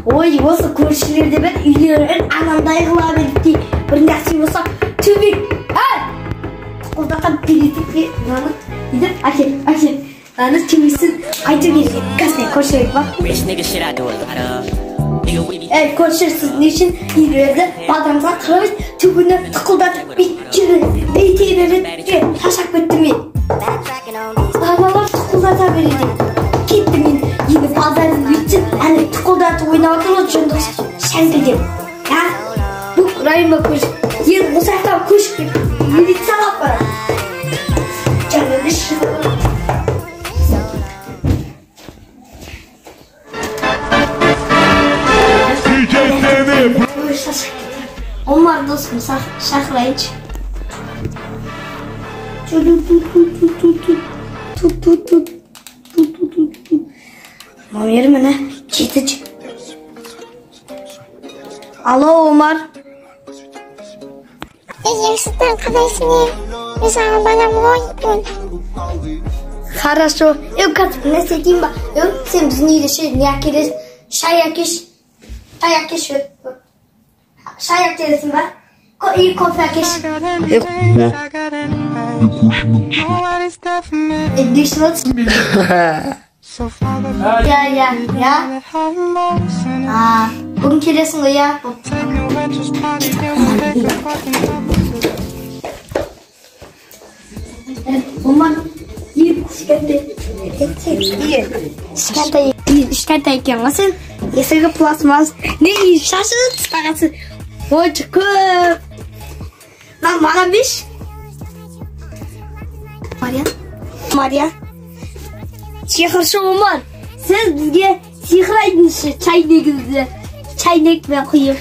Ой, осы көршілерде бір үйлерін анандай қыла берді. Бір нәрсе болса, төбек. Құлдатап береді. Мынаны едіп, әкел. Мынаны төбесін қайту керек. Қасына көршілер бар. Көршілерсіз не үшін үйлерді бадамға қырып, түбіні тұқылдатып бейте береді. Шашақ бітті мен. Балалар тұқылдата береді. Кетті мен. Енді базарын өйтсін, әлі тұқылдатып ойнап отырмыз, жөндік шәңгілдеп. Бұл райыма көшіп, ең мұсақтан көшіп кеп, милицияға апарады. Жаңағы шығып. Ой, шашақ кетті. Омар досым шақырайыншы. Номер міне жетінші. Алло, Омар. Ерсізден қадайсың мен саған балам ойыппын. Хорошо. Қатып не істейін ба? Сен біздің үйде не әкелесің? Шай әкелесің ба? Кофе әкеш. Бүгін келесің ғой, я? Омар, кішкентай екен ғой сен? Есігі пластмас. Не, шашы тұстағасы. Ойчы көп. Маған беш? Мария. Сиқыршы Омар. Сіз бізге сиқыр айтыңызшы чайнегіңізді. Чайнекпен құйып.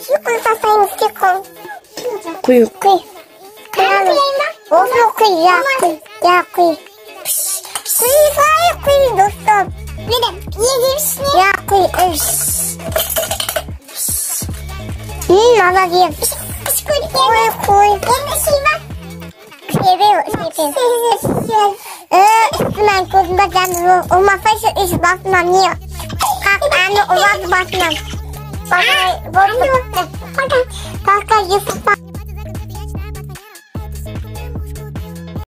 Сиқыр жасаймыз, сиқыр. Құй. Осы құй, я құй. Сиқыр құй, достым. Я құй. Молодец. Құй. Seviyor. Üstümen gözümde canlı olmasaydı iş basmam niye? Kalk anne olmaz basmam. Bana borcu. Kalk Yusuf.